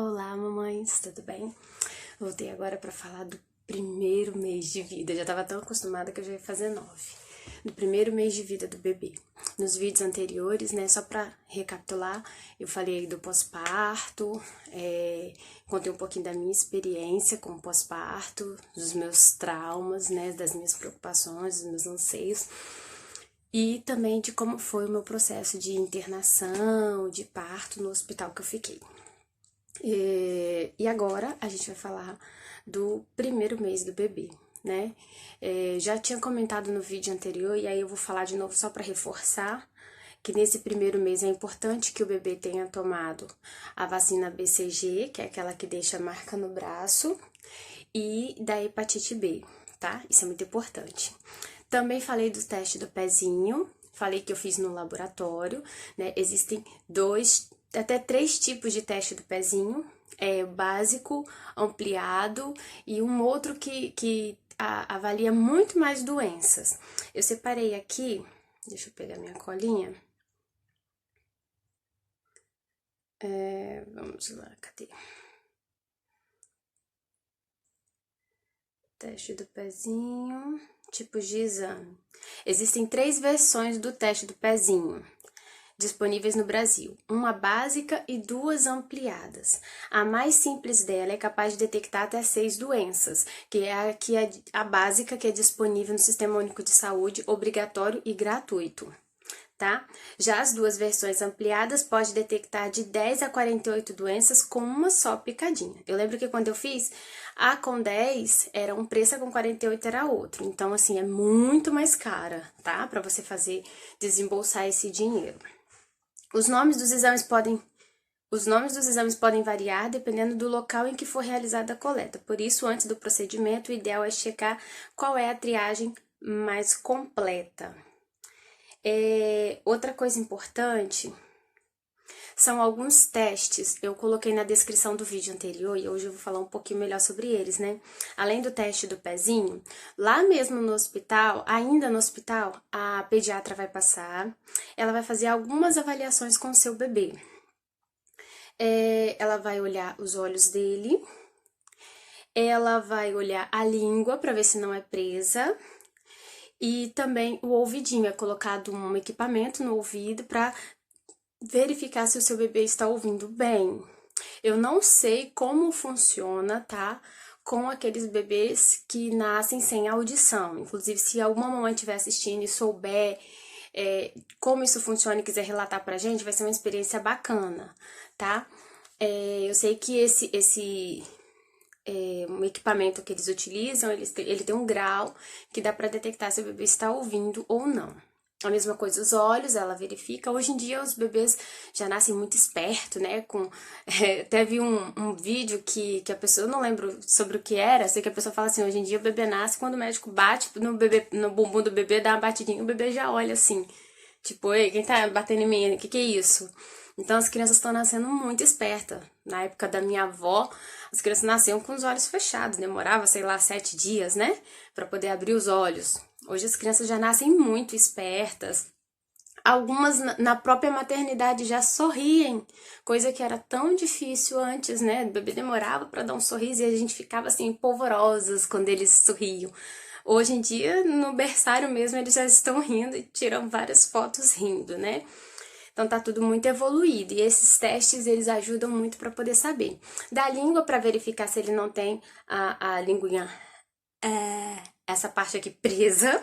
Olá, mamães, tudo bem? Voltei agora para falar do primeiro mês de vida. Eu já tava tão acostumada que eu já ia fazer 9. Do primeiro mês de vida do bebê. Nos vídeos anteriores, né, só para recapitular, eu falei do pós-parto, contei um pouquinho da minha experiência com o pós-parto, dos meus traumas, né, das minhas preocupações, dos meus anseios. E também de como foi o meu processo de internação, de parto no hospital que eu fiquei. E agora a gente vai falar do primeiro mês do bebê, né? Já tinha comentado no vídeo anterior e aí eu vou falar de novo só para reforçar que nesse primeiro mês é importante que o bebê tenha tomado a vacina BCG, que é aquela que deixa a marca no braço, e da hepatite B, tá? Isso é muito importante. Também falei do teste do pezinho, falei que eu fiz no laboratório, né? Existem até 3 tipos de teste do pezinho, básico, ampliado e um outro que avalia muito mais doenças. Eu separei aqui, deixa eu pegar minha colinha. Vamos lá, cadê? Teste do pezinho, tipos de exame. Existem 3 versões do teste do pezinho disponíveis no Brasil, uma básica e 2 ampliadas. A mais simples dela é capaz de detectar até 6 doenças, que é a básica, que é disponível no Sistema Único de Saúde, obrigatório e gratuito, tá? Já as 2 versões ampliadas pode detectar de 10 a 48 doenças com uma só picadinha. Eu lembro que quando eu fiz, a com 10 era um preço, a com 48 era outro. Então, assim, é muito mais cara, tá? Pra você desembolsar esse dinheiro. Os nomes dos exames podem variar dependendo do local em que for realizada a coleta. Por isso, antes do procedimento, o ideal é checar qual é a triagem mais completa. Outra coisa importante são alguns testes. Eu coloquei na descrição do vídeo anterior e hoje eu vou falar um pouquinho melhor sobre eles, né? Além do teste do pezinho, lá mesmo no hospital, ainda no hospital, a pediatra vai passar, ela vai fazer algumas avaliações com o seu bebê. Ela vai olhar os olhos dele, ela vai olhar a língua para ver se não é presa, e também o ouvidinho, é colocado um equipamento no ouvido para verificar se o seu bebê está ouvindo bem. Eu não sei como funciona, tá? Com aqueles bebês que nascem sem audição. Inclusive, se alguma mamãe estiver assistindo e souber como isso funciona e quiser relatar pra gente, vai ser uma experiência bacana, tá? Eu sei que um equipamento que eles utilizam, ele tem um grau que dá pra detectar se o bebê está ouvindo ou não. A mesma coisa, os olhos, ela verifica. Hoje em dia, os bebês já nascem muito espertos, né? Teve um vídeo que a pessoa, eu não lembro sobre o que era, sei que a pessoa fala assim, hoje em dia o bebê nasce, quando o médico bate no bumbum do bebê, dá uma batidinha, o bebê já olha assim, tipo, ei, quem tá batendo em mim? O que é isso? Então, as crianças estão nascendo muito espertas. Na época da minha avó, as crianças nasciam com os olhos fechados, demorava, sei lá, 7 dias, né? Pra poder abrir os olhos. Hoje as crianças já nascem muito espertas. Algumas na própria maternidade já sorriem, coisa que era tão difícil antes, né? O bebê demorava para dar um sorriso e a gente ficava assim, polvorosas quando eles sorriam. Hoje em dia, no berçário mesmo, eles já estão rindo e tiram várias fotos rindo, né? Então tá tudo muito evoluído e esses testes eles ajudam muito para poder saber. Da língua para verificar se ele não tem a linguinha essa parte aqui presa,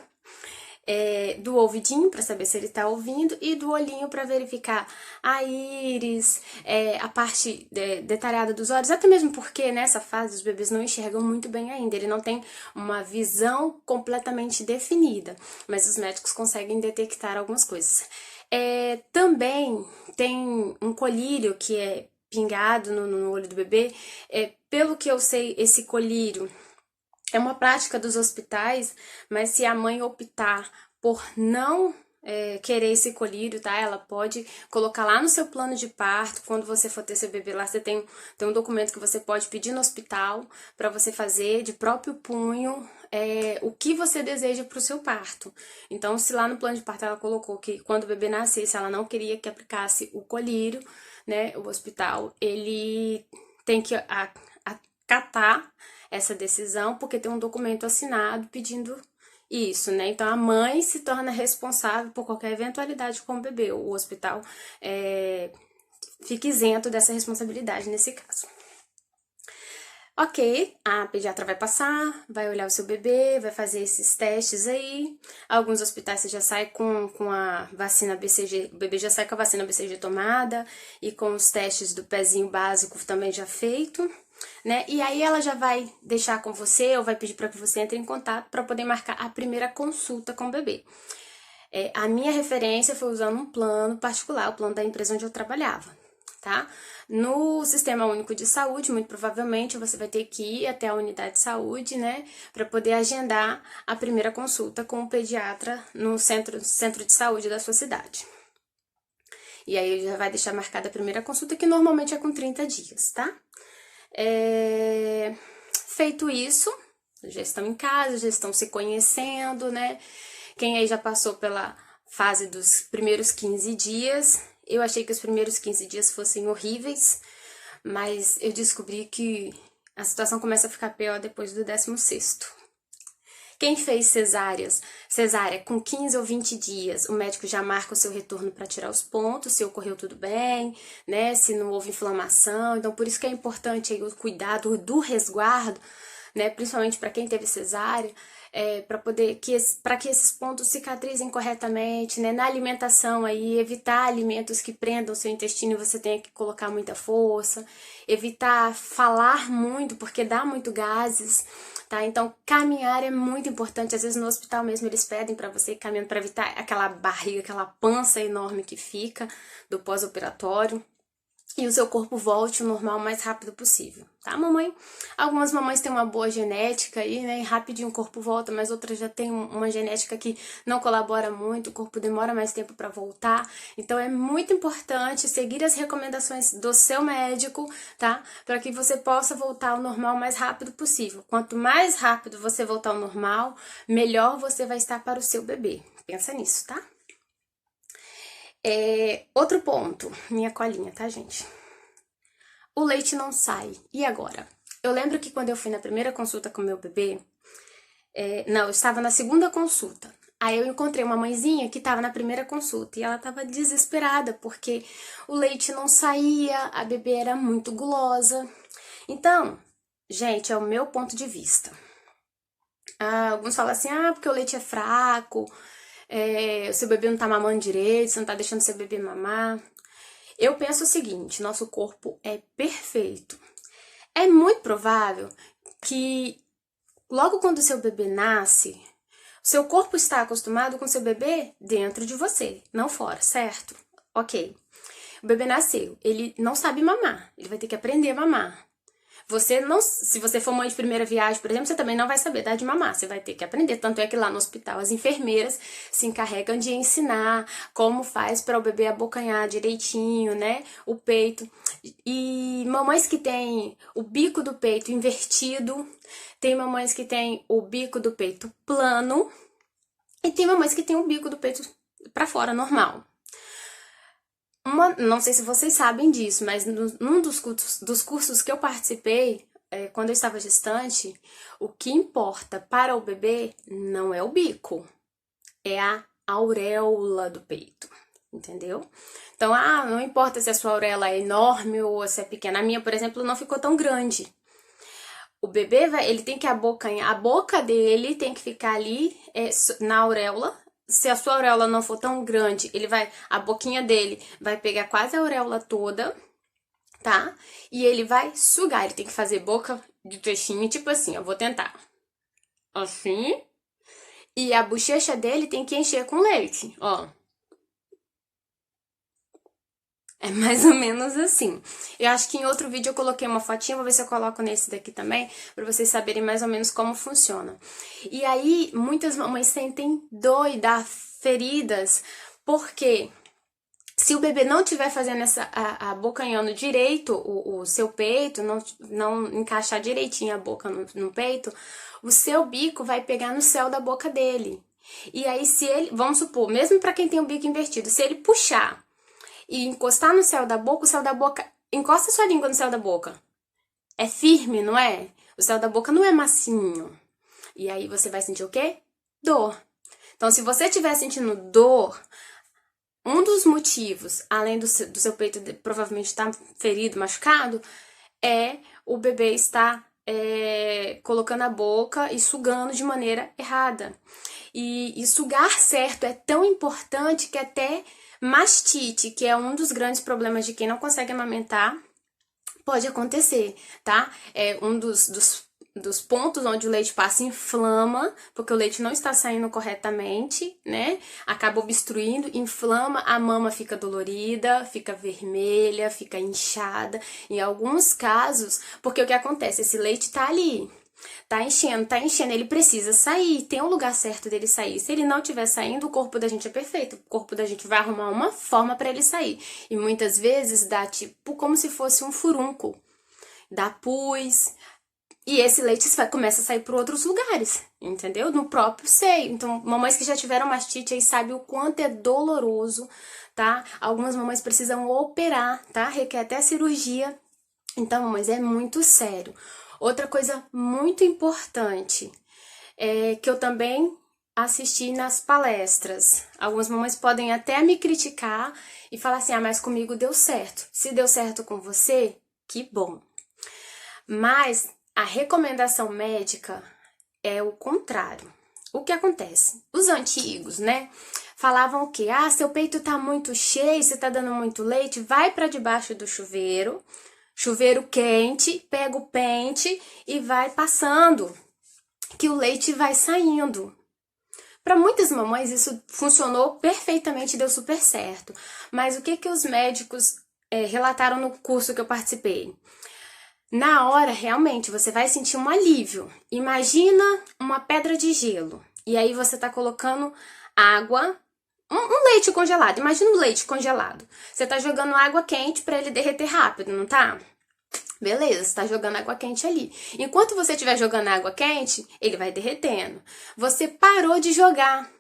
do ouvidinho para saber se ele tá ouvindo e do olhinho para verificar a íris, a parte detalhada dos olhos, até mesmo porque nessa fase os bebês não enxergam muito bem ainda, ele não tem uma visão completamente definida, mas os médicos conseguem detectar algumas coisas. Também tem um colírio que é pingado no olho do bebê, pelo que eu sei, esse colírio é uma prática dos hospitais, mas se a mãe optar por não querer esse colírio, tá? Ela pode colocar lá no seu plano de parto, quando você for ter seu bebê lá, você tem um documento que você pode pedir no hospital para você fazer de próprio punho o que você deseja para o seu parto. Então, se lá no plano de parto ela colocou que quando o bebê nascesse, ela não queria que aplicasse o colírio, né? O hospital, ele tem que acatar essa decisão, porque tem um documento assinado pedindo isso, né? Então, a mãe se torna responsável por qualquer eventualidade com o bebê. O hospital fica isento dessa responsabilidade nesse caso. Ok, a pediatra vai passar, vai olhar o seu bebê, vai fazer esses testes aí. Alguns hospitais você já sai com a vacina BCG, o bebê já sai com a vacina BCG tomada e com os testes do pezinho básico também já feito, né? E aí ela já vai deixar com você ou vai pedir para que você entre em contato para poder marcar a primeira consulta com o bebê. A minha referência foi usando um plano particular, o plano da empresa onde eu trabalhava, tá? No Sistema Único de Saúde, muito provavelmente, você vai ter que ir até a unidade de saúde, né, para poder agendar a primeira consulta com o pediatra no centro de saúde da sua cidade. E aí já vai deixar marcada a primeira consulta, que normalmente é com 30 dias, tá? Feito isso, já estão em casa, já estão se conhecendo, né? Quem aí já passou pela fase dos primeiros 15 dias... Eu achei que os primeiros 15 dias fossem horríveis, mas eu descobri que a situação começa a ficar pior depois do 16º. Quem fez cesárea com 15 ou 20 dias, o médico já marca o seu retorno para tirar os pontos, se ocorreu tudo bem, né, se não houve inflamação. Então, por isso que é importante aí o cuidado do resguardo, né, principalmente para quem teve cesárea, para que esses pontos cicatrizem corretamente, né? Na alimentação aí, evitar alimentos que prendam o seu intestino e você tenha que colocar muita força, evitar falar muito, porque dá muito gases, tá? Então, caminhar é muito importante. Às vezes no hospital mesmo eles pedem para você ir caminhando para evitar aquela barriga, aquela pança enorme que fica do pós-operatório. E o seu corpo volte ao normal o mais rápido possível, tá, mamãe? Algumas mamães têm uma boa genética aí, né, e rapidinho o corpo volta, mas outras já têm uma genética que não colabora muito, o corpo demora mais tempo para voltar. Então, é muito importante seguir as recomendações do seu médico, tá? Para que você possa voltar ao normal o mais rápido possível. Quanto mais rápido você voltar ao normal, melhor você vai estar para o seu bebê. Pensa nisso, tá? Outro ponto, minha colinha, tá, gente? O leite não sai. E agora? Eu lembro que quando eu fui na primeira consulta com meu bebê, eu estava na segunda consulta. Aí eu encontrei uma mãezinha que estava na primeira consulta e ela estava desesperada porque o leite não saía, a bebê era muito gulosa. Então, gente, é o meu ponto de vista. Alguns falam assim, porque o leite é fraco, o seu bebê não tá mamando direito, você não tá deixando seu bebê mamar. Eu penso o seguinte, nosso corpo é perfeito. É muito provável que logo quando o seu bebê nasce, o seu corpo está acostumado com o seu bebê dentro de você, não fora, certo? Ok. O bebê nasceu, ele não sabe mamar, ele vai ter que aprender a mamar. Se você for mãe de primeira viagem, por exemplo, você também não vai saber dar de mamar, você vai ter que aprender. Tanto é que lá no hospital as enfermeiras se encarregam de ensinar como faz para o bebê abocanhar direitinho, né, o peito. E mamães que têm o bico do peito invertido, tem mamães que têm o bico do peito plano e tem mamães que têm o bico do peito para fora, normal. Não sei se vocês sabem disso, mas num dos cursos que eu participei, quando eu estava gestante, o que importa para o bebê não é o bico, é a auréola do peito, entendeu? Então, não importa se a sua auréola é enorme ou se é pequena. A minha, por exemplo, não ficou tão grande. O bebê, ele tem que abocanhar, a boca dele tem que ficar ali na auréola. Se a sua auréola não for tão grande, a boquinha dele vai pegar quase a auréola toda, tá? E ele vai sugar, ele tem que fazer boca de peixinho, tipo assim, eu vou tentar. Assim. E a bochecha dele tem que encher com leite, ó. É mais ou menos assim. Eu acho que em outro vídeo eu coloquei uma fotinha, vou ver se eu coloco nesse daqui também, pra vocês saberem mais ou menos como funciona. E aí, muitas mamães sentem dor e dá feridas, porque se o bebê não estiver fazendo abocanhando direito o seu peito, não encaixar direitinho a boca no peito, o seu bico vai pegar no céu da boca dele. E aí, vamos supor, mesmo pra quem tem o bico invertido, se ele puxar e encostar no céu da boca, encosta sua língua no céu da boca. É firme, não é? O céu da boca não é massinho. E aí você vai sentir o quê? Dor. Então, se você estiver sentindo dor, um dos motivos, além do seu peito provavelmente estar ferido, machucado, é o bebê estar colocando a boca e sugando de maneira errada. E sugar certo é tão importante que até mastite, que é um dos grandes problemas de quem não consegue amamentar, pode acontecer, tá? É um dos pontos onde o leite passa inflama, porque o leite não está saindo corretamente, né? Acaba obstruindo, inflama, a mama fica dolorida, fica vermelha, fica inchada. Em alguns casos, porque o que acontece? Esse leite tá ali, tá enchendo, ele precisa sair, tem um lugar certo dele sair. Se ele não estiver saindo, o corpo da gente é perfeito, o corpo da gente vai arrumar uma forma para ele sair. E muitas vezes dá tipo como se fosse um furúnculo, dá pus, e esse leite começa a sair por outros lugares, entendeu? No próprio seio. Então, mamães que já tiveram mastite aí sabem o quanto é doloroso, tá? Algumas mamães precisam operar, tá? Requer até cirurgia. Então, mamães, é muito sério. Outra coisa muito importante é que eu também assisti nas palestras. Algumas mamães podem até me criticar e falar assim: ah, mas comigo deu certo. Se deu certo com você, que bom. Mas a recomendação médica é o contrário. O que acontece? Os antigos, né, falavam o quê? Ah, seu peito tá muito cheio, você tá dando muito leite, vai para debaixo do chuveiro, chuveiro quente, pega o pente e vai passando, que o leite vai saindo. Para muitas mamães isso funcionou perfeitamente, deu super certo. Mas o que os médicos relataram no curso que eu participei? Na hora, realmente, você vai sentir um alívio. Imagina uma pedra de gelo. E aí você tá colocando água, um leite congelado. Imagina um leite congelado. Você tá jogando água quente para ele derreter rápido, não tá? Beleza, você tá jogando água quente ali. Enquanto você estiver jogando água quente, ele vai derretendo. Você parou de jogar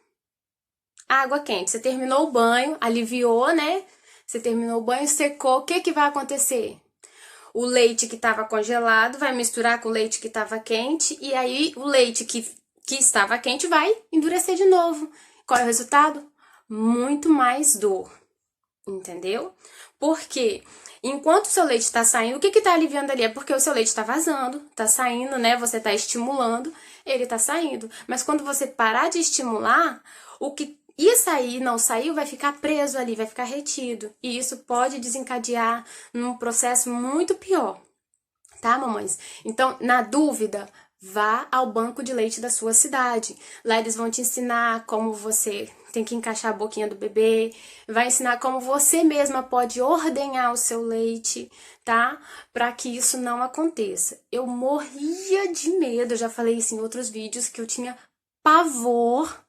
água quente. Você terminou o banho, aliviou, né? Você terminou o banho, secou. O que vai acontecer? O leite que estava congelado vai misturar com o leite que estava quente, e aí o leite que estava quente vai endurecer de novo. Qual é o resultado? Muito mais dor, entendeu? Porque enquanto o seu leite está saindo, o que está aliviando ali? É porque o seu leite está vazando, está saindo, né? Você está estimulando, ele está saindo. Mas quando você parar de estimular, o que ia sair, não saiu, vai ficar preso ali, vai ficar retido. E isso pode desencadear num processo muito pior, tá, mamães? Então, na dúvida, vá ao banco de leite da sua cidade. Lá eles vão te ensinar como você tem que encaixar a boquinha do bebê, vai ensinar como você mesma pode ordenhar o seu leite, tá? Para que isso não aconteça. Eu morria de medo, eu já falei isso em outros vídeos, que eu tinha pavor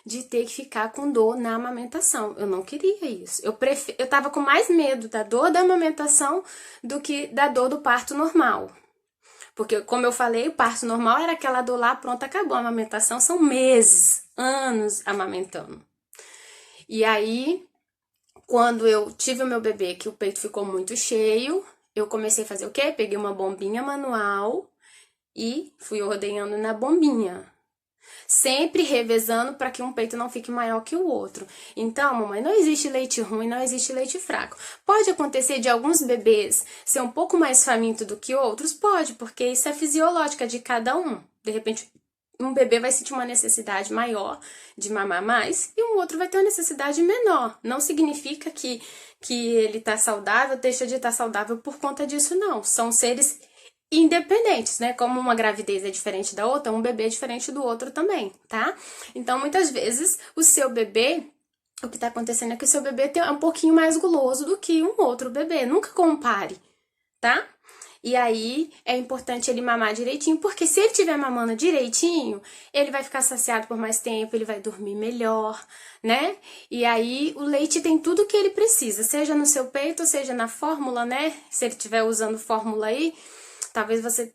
de ter que ficar com dor na amamentação. Eu não queria isso. Eu tava com mais medo da dor da amamentação do que da dor do parto normal. Porque, como eu falei, o parto normal era aquela dor lá, pronto, acabou. A amamentação são meses, anos amamentando. E aí, quando eu tive o meu bebê, que o peito ficou muito cheio, eu comecei a fazer o quê? Peguei uma bombinha manual e fui ordenhando na bombinha. Sempre revezando para que um peito não fique maior que o outro. Então, mamãe, não existe leite ruim, não existe leite fraco. Pode acontecer de alguns bebês ser um pouco mais faminto do que outros? Pode, porque isso é fisiológica de cada um. De repente, um bebê vai sentir uma necessidade maior de mamar mais e um outro vai ter uma necessidade menor. Não significa que ele tá saudável, deixa de estar saudável por conta disso, não. São seres independentes, né? Como uma gravidez é diferente da outra, um bebê é diferente do outro também, tá? Então, muitas vezes, o seu bebê, o que tá acontecendo é que o seu bebê é um pouquinho mais guloso do que um outro bebê. Nunca compare, tá? E aí, é importante ele mamar direitinho, porque se ele estiver mamando direitinho, ele vai ficar saciado por mais tempo, ele vai dormir melhor, né? E aí, o leite tem tudo que ele precisa, seja no seu peito, seja na fórmula, né? Se ele estiver usando fórmula aí, talvez você,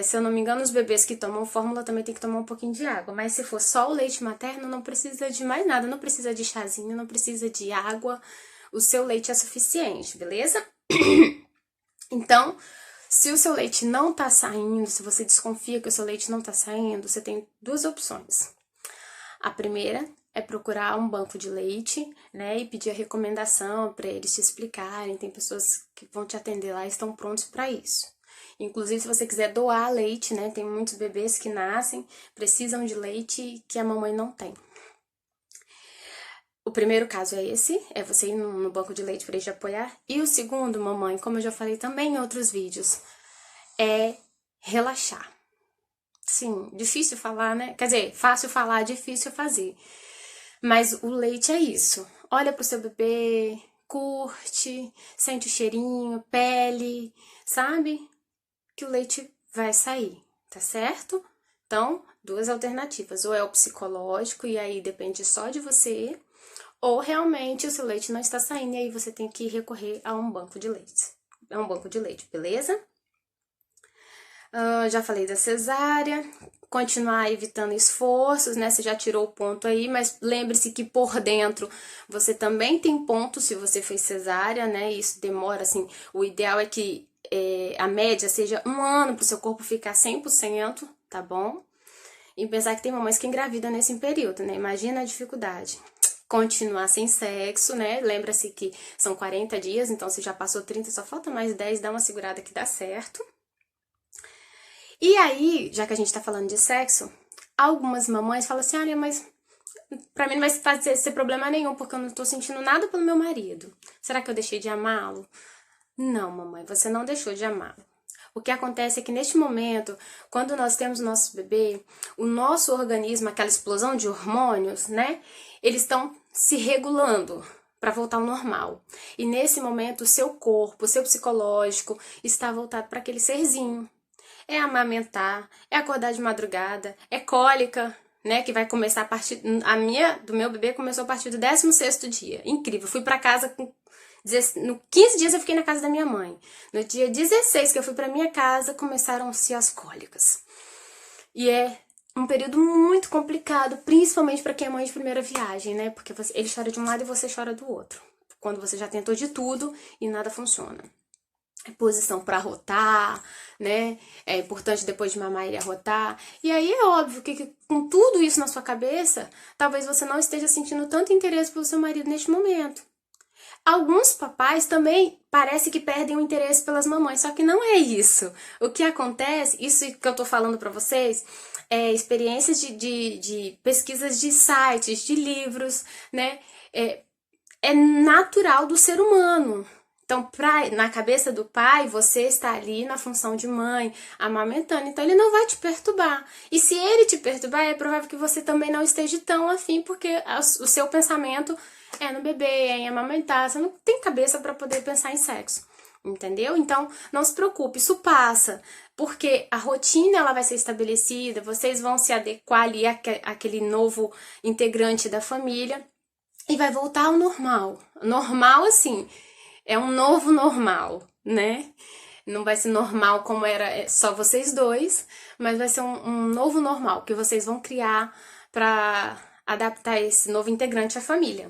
se eu não me engano, os bebês que tomam fórmula também tem que tomar um pouquinho de água. Mas se for só o leite materno, não precisa de mais nada. Não precisa de chazinho, não precisa de água. O seu leite é suficiente, beleza? Então, Se o seu leite não tá saindo, se você desconfia que o seu leite não tá saindo, você tem duas opções. A primeira é procurar um banco de leite, né, e pedir a recomendação para eles te explicarem. Tem pessoas que vão te atender lá e estão prontos para isso. Inclusive, se você quiser doar leite, né, tem muitos bebês que nascem, precisam de leite que a mamãe não tem. O primeiro caso é esse, é você ir no banco de leite para eles te apoiar. E o segundo, mamãe, como eu já falei também em outros vídeos, é relaxar. Sim, difícil falar, né? Quer dizer, fácil falar, difícil fazer. Mas o leite é isso. Olha pro seu bebê, curte, sente o cheirinho, pele, sabe? Que o leite vai sair, tá certo? Então, duas alternativas. Ou é o psicológico, e aí depende só de você, ou realmente o seu leite não está saindo, e aí você tem que recorrer a um banco de leite. É um banco de leite, beleza? Já falei da cesárea, continuar evitando esforços, né? Você já tirou o ponto aí, mas lembre-se que por dentro você também tem ponto se você fez cesárea, né? Isso demora, assim, o ideal é que a média seja 1 ano para o seu corpo ficar 100%, tá bom? E pensar que tem mamães que engravidam nesse período, né? Imagina a dificuldade. Continuar sem sexo, né? Lembra-se que são 40 dias, então se já passou 30, só falta mais 10, dá uma segurada que dá certo. E aí, já que a gente tá falando de sexo, algumas mamães falam assim, olha, mas pra mim não vai ser problema nenhum, porque eu não tô sentindo nada pelo meu marido. Será que eu deixei de amá-lo? Não, mamãe, você não deixou de amá-lo. O que acontece é que neste momento, quando nós temos o nosso bebê, o nosso organismo, aquela explosão de hormônios, né? Eles estão se regulando para voltar ao normal. E nesse momento, o seu corpo, o seu psicológico está voltado para aquele serzinho. É amamentar, é acordar de madrugada, é cólica, né, que vai começar a partir... do meu bebê começou a partir do 16º dia. Incrível, fui pra casa com... No 15 dias eu fiquei na casa da minha mãe. No dia 16 que eu fui pra minha casa, começaram-se as cólicas. E é um período muito complicado, principalmente pra quem é mãe de primeira viagem, né, porque ele chora de um lado e você chora do outro. Quando você já tentou de tudo e nada funciona. Posição para arrotar, né? É importante depois de mamar ele arrotar. E aí é óbvio que com tudo isso na sua cabeça, talvez você não esteja sentindo tanto interesse pelo seu marido neste momento. Alguns papais também parece que perdem o interesse pelas mamães, só que não é isso. O que acontece, isso que eu tô falando para vocês, é experiências de pesquisas de sites, de livros, né? É natural do ser humano. Então, na cabeça do pai, você está ali na função de mãe, amamentando. Então, ele não vai te perturbar. E se ele te perturbar, é provável que você também não esteja tão afim, porque o seu pensamento é no bebê, é em amamentar. Você não tem cabeça para poder pensar em sexo. Entendeu? Então, não se preocupe, isso passa. Porque a rotina ela vai ser estabelecida, vocês vão se adequar ali àquele novo integrante da família e vai voltar ao normal. Normal, assim... É um novo normal, né? Não vai ser normal como era só vocês dois, mas vai ser um novo normal que vocês vão criar para adaptar esse novo integrante à família,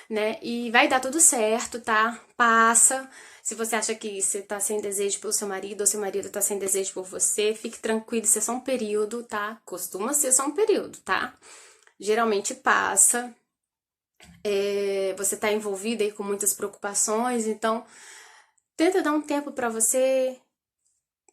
né? E vai dar tudo certo, tá? Passa. Se você acha que você tá sem desejo pelo seu marido ou seu marido tá sem desejo por você, fique tranquilo, isso é só um período, tá? Costuma ser só um período, tá? Geralmente passa. Você tá envolvida aí com muitas preocupações, então tenta dar um tempo para você,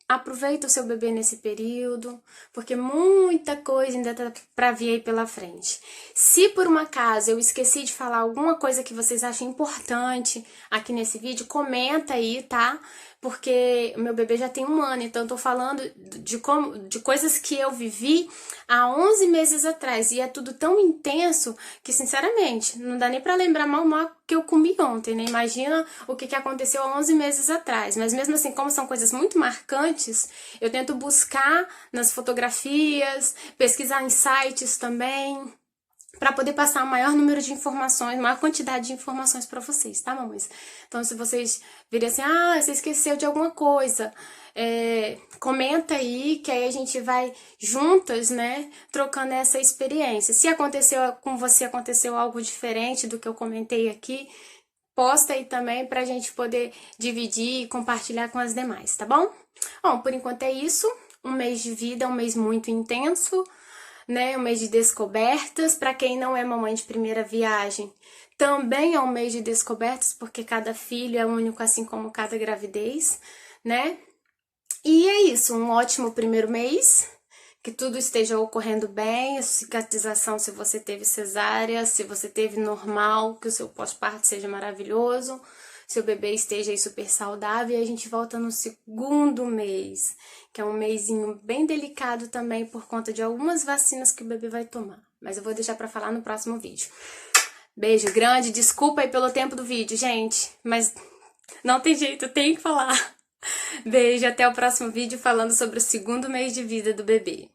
aproveita o seu bebê nesse período, porque muita coisa ainda tá pra vir aí pela frente. Se por um acaso eu esqueci de falar alguma coisa que vocês acham importante aqui nesse vídeo, comenta aí, tá? Porque o meu bebê já tem 1 ano, então eu tô falando de coisas que eu vivi há 11 meses atrás. E é tudo tão intenso que, sinceramente, não dá nem pra lembrar mal que eu comi ontem, né? Imagina o que aconteceu há 11 meses atrás. Mas mesmo assim, como são coisas muito marcantes, eu tento buscar nas fotografias, pesquisar em sites também, para poder passar o maior número de informações, maior quantidade de informações para vocês, tá, mamães? Então, se vocês virem assim, você esqueceu de alguma coisa, comenta aí, que aí a gente vai juntas, né, trocando essa experiência. Se aconteceu com você, aconteceu algo diferente do que eu comentei aqui, posta aí também pra gente poder dividir e compartilhar com as demais, tá bom? Bom, por enquanto é isso. Um mês de vida, um mês muito intenso, né? Um mês de descobertas. Para quem não é mamãe de primeira viagem, também é um mês de descobertas, porque cada filho é único, assim como cada gravidez, né? E é isso, um ótimo primeiro mês, que tudo esteja ocorrendo bem, a cicatrização se você teve cesárea, se você teve normal, que o seu pós-parto seja maravilhoso, seu bebê esteja aí super saudável, e a gente volta no segundo mês, que é um mêsinho bem delicado também por conta de algumas vacinas que o bebê vai tomar. Mas eu vou deixar pra falar no próximo vídeo. Beijo grande, desculpa aí pelo tempo do vídeo, gente, mas não tem jeito, eu tenho que falar. Beijo, até o próximo vídeo falando sobre o segundo mês de vida do bebê.